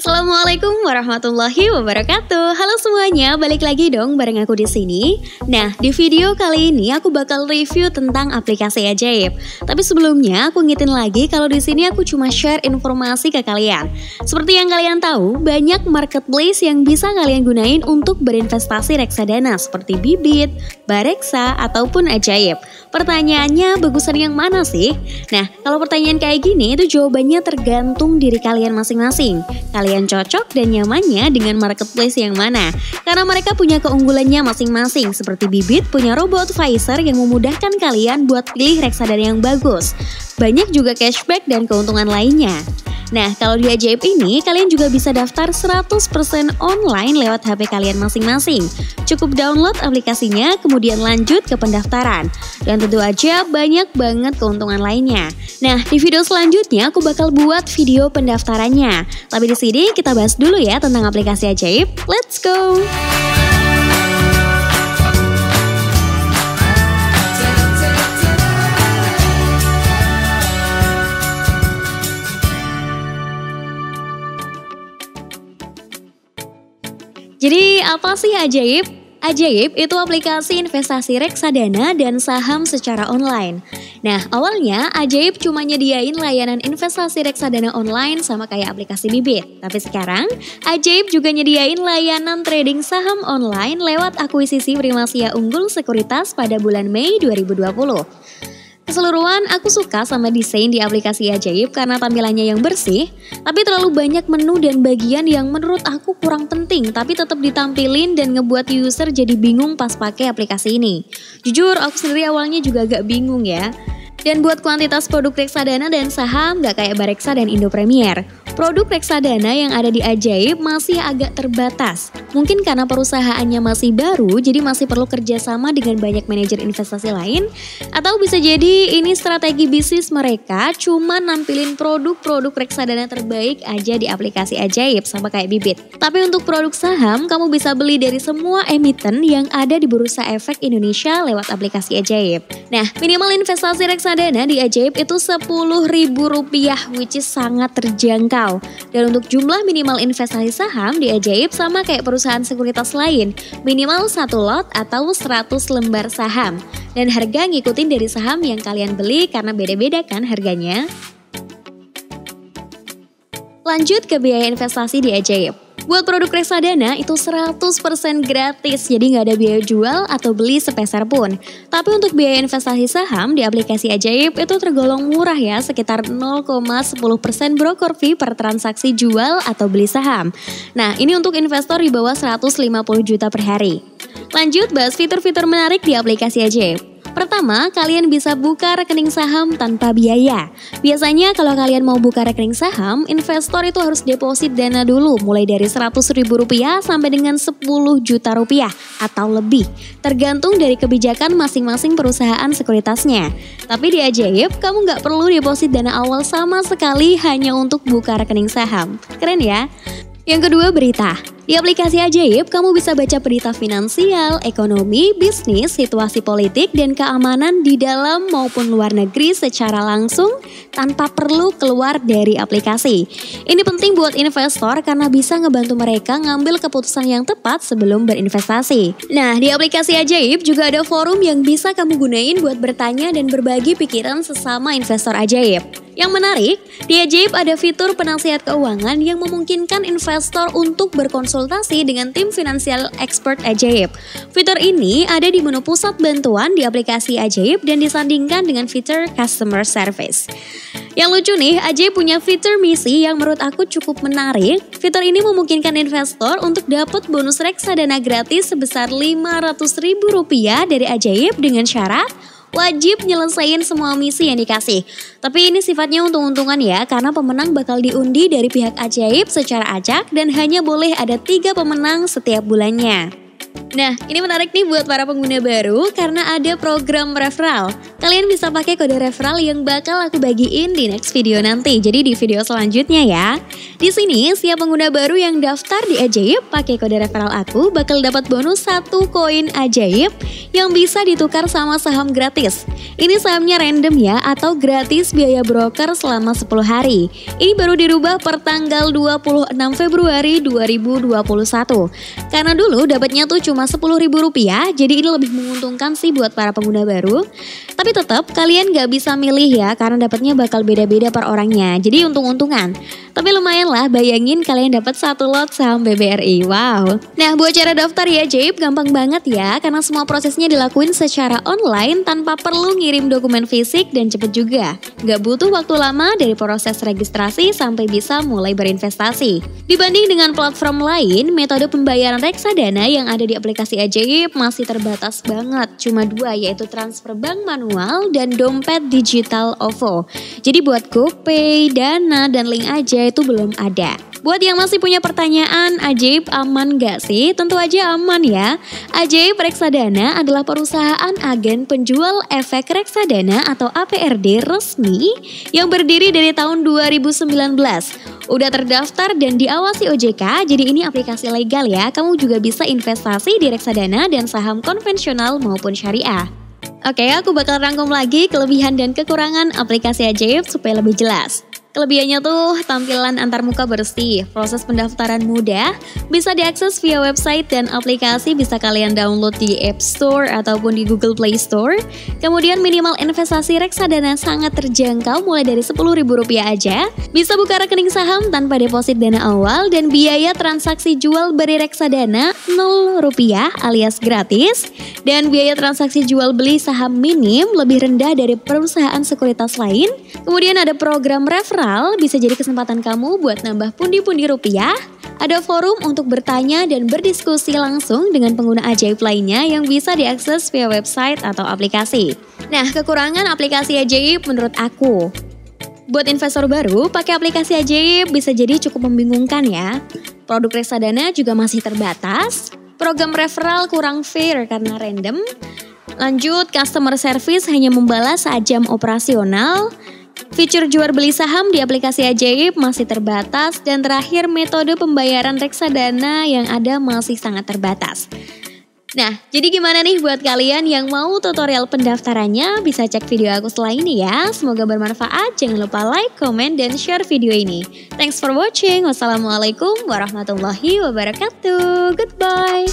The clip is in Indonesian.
Assalamualaikum warahmatullahi wabarakatuh. Halo semuanya, balik lagi dong bareng aku di sini. Nah, di video kali ini aku bakal review tentang aplikasi ajaib. Tapi sebelumnya aku ngingetin lagi kalau di sini aku cuma share informasi ke kalian. Seperti yang kalian tahu, banyak marketplace yang bisa kalian gunain untuk berinvestasi reksadana seperti Bibit, Bareksa, ataupun ajaib. Pertanyaannya, bagusan yang mana sih? Nah, kalau pertanyaan kayak gini itu jawabannya tergantung diri kalian masing-masing. Kalian cocok dan nyamannya dengan marketplace yang mana? Karena mereka punya keunggulannya masing-masing. Seperti Bibit punya robot advisor yang memudahkan kalian buat pilih reksadana yang bagus. Banyak juga cashback dan keuntungan lainnya. Nah, kalau di ajaib ini, kalian juga bisa daftar 100% online lewat HP kalian masing-masing. Cukup download aplikasinya, kemudian lanjut ke pendaftaran. Dan tentu aja banyak banget keuntungan lainnya. Nah, di video selanjutnya aku bakal buat video pendaftarannya. Tapi di sini kita bahas dulu ya tentang aplikasi ajaib. Let's go! Jadi apa sih ajaib? Ajaib itu aplikasi investasi reksadana dan saham secara online. Nah, awalnya Ajaib cuma nyediain layanan investasi reksadana online sama kayak aplikasi Bibit. Tapi sekarang, Ajaib juga nyediain layanan trading saham online lewat akuisisi Primasia Unggul Sekuritas pada bulan Mei 2020. Keseluruhan aku suka sama desain di aplikasi Ajaib karena tampilannya yang bersih, tapi terlalu banyak menu dan bagian yang menurut aku kurang penting tapi tetap ditampilin dan ngebuat user jadi bingung pas pakai aplikasi ini. Jujur, aku sendiri awalnya juga agak bingung ya. Dan buat kuantitas produk reksadana dan saham gak kayak Bareksa dan Indo Premier. Produk reksadana yang ada di Ajaib masih agak terbatas. Mungkin karena perusahaannya masih baru, jadi masih perlu kerjasama dengan banyak manajer investasi lain. Atau bisa jadi ini strategi bisnis mereka cuma nampilin produk-produk reksadana terbaik aja di aplikasi Ajaib sama kayak Bibit. Tapi untuk produk saham, kamu bisa beli dari semua emiten yang ada di Bursa Efek Indonesia lewat aplikasi Ajaib. Nah, minimal investasi reksadana di Ajaib itu Rp10.000, which is sangat terjangkau. Dan untuk jumlah minimal investasi saham di Ajaib sama kayak perusahaan sekuritas lain, minimal 1 lot atau 100 lembar saham. Dan harga ngikutin dari saham yang kalian beli karena beda-beda kan harganya. Lanjut ke biaya investasi di Ajaib. Buat produk reksadana itu 100% gratis, jadi nggak ada biaya jual atau beli sepeser pun. Tapi untuk biaya investasi saham di aplikasi Ajaib itu tergolong murah ya, sekitar 0,10% broker fee per transaksi jual atau beli saham. Nah, ini untuk investor di bawah 150 juta per hari. Lanjut bahas fitur-fitur menarik di aplikasi Ajaib. Pertama, kalian bisa buka rekening saham tanpa biaya. Biasanya kalau kalian mau buka rekening saham, investor itu harus deposit dana dulu mulai dari Rp100.000 sampai dengan Rp10 juta atau lebih. Tergantung dari kebijakan masing-masing perusahaan sekuritasnya. Tapi di Ajaib, kamu nggak perlu deposit dana awal sama sekali hanya untuk buka rekening saham. Keren ya? Yang kedua, berita. Di aplikasi Ajaib, kamu bisa baca berita finansial, ekonomi, bisnis, situasi politik, dan keamanan di dalam maupun luar negeri secara langsung tanpa perlu keluar dari aplikasi. Ini penting buat investor karena bisa ngebantu mereka ngambil keputusan yang tepat sebelum berinvestasi. Nah, di aplikasi Ajaib juga ada forum yang bisa kamu gunain buat bertanya dan berbagi pikiran sesama investor Ajaib. Yang menarik, di Ajaib ada fitur penasihat keuangan yang memungkinkan investor untuk berkonsultasi dengan tim finansial expert Ajaib. Fitur ini ada di menu pusat bantuan di aplikasi Ajaib dan disandingkan dengan fitur customer service. Yang lucu nih, Ajaib punya fitur misi yang menurut aku cukup menarik. Fitur ini memungkinkan investor untuk dapat bonus reksadana gratis sebesar Rp500.000 dari Ajaib dengan syarat wajib nyelesain semua misi yang dikasih. Tapi ini sifatnya untung-untungan ya, karena pemenang bakal diundi dari pihak Ajaib secara acak dan hanya boleh ada 3 pemenang setiap bulannya. Nah, ini menarik nih buat para pengguna baru karena ada program referral. Kalian bisa pakai kode referral yang bakal aku bagiin di next video nanti. Jadi di video selanjutnya ya. Di sini, setiap pengguna baru yang daftar di Ajaib pakai kode referral aku bakal dapat bonus 1 koin Ajaib yang bisa ditukar sama saham gratis. Ini sahamnya random ya atau gratis biaya broker selama 10 hari. Ini baru dirubah per tanggal 26 Februari 2021. Karena dulu dapatnya tuh cuma Rp10.000, jadi ini lebih menguntungkan sih buat para pengguna baru. Tapi tetap kalian gak bisa milih ya, karena dapatnya bakal beda-beda per orangnya. Jadi untung-untungan. Tapi lumayan lah, bayangin kalian dapat 1 lot saham BBRI. Wow. Nah, buat cara daftar ya Ajaib gampang banget ya, karena semua prosesnya dilakuin secara online tanpa perlu ngirim dokumen fisik dan cepet juga. Gak butuh waktu lama dari proses registrasi sampai bisa mulai berinvestasi. Dibanding dengan platform lain, metode pembayaran reksadana yang ada di aplikasi Ajaib masih terbatas banget. Cuma 2, yaitu transfer bank manual dan dompet digital OVO. Jadi buat GoPay, Dana, dan link aja itu belum ada. Buat yang masih punya pertanyaan, Ajaib aman gak sih? Tentu aja aman ya. Ajaib Reksadana adalah perusahaan agen penjual efek reksadana atau APRD resmi yang berdiri dari tahun 2019. Udah terdaftar dan diawasi OJK, jadi ini aplikasi legal ya. Kamu juga bisa investasi di reksadana dan saham konvensional maupun syariah. Oke, aku bakal rangkum lagi kelebihan dan kekurangan aplikasi Ajaib supaya lebih jelas. Kelebihannya tuh tampilan antarmuka bersih, proses pendaftaran mudah, bisa diakses via website dan aplikasi bisa kalian download di App Store ataupun di Google Play Store. Kemudian minimal investasi reksadana sangat terjangkau mulai dari Rp10.000 aja. Bisa buka rekening saham tanpa deposit dana awal dan biaya transaksi jual beli reksadana Rp0 alias gratis. Dan biaya transaksi jual beli saham minim lebih rendah dari perusahaan sekuritas lain. Kemudian ada program referral, bisa jadi kesempatan kamu buat nambah pundi-pundi rupiah. Ada forum untuk bertanya dan berdiskusi langsung dengan pengguna Ajaib lainnya yang bisa diakses via website atau aplikasi. Nah, kekurangan aplikasi Ajaib menurut aku. Buat investor baru, pakai aplikasi Ajaib bisa jadi cukup membingungkan ya. Produk reksadana juga masih terbatas. Program referral kurang fair karena random. Lanjut, customer service hanya membalas saat jam operasional. Fitur jual beli saham di aplikasi Ajaib masih terbatas. Dan terakhir, metode pembayaran reksadana yang ada masih sangat terbatas. Nah, jadi gimana nih buat kalian yang mau tutorial pendaftarannya? Bisa cek video aku setelah ini ya. Semoga bermanfaat. Jangan lupa like, comment, dan share video ini. Thanks for watching. Wassalamualaikum warahmatullahi wabarakatuh. Goodbye.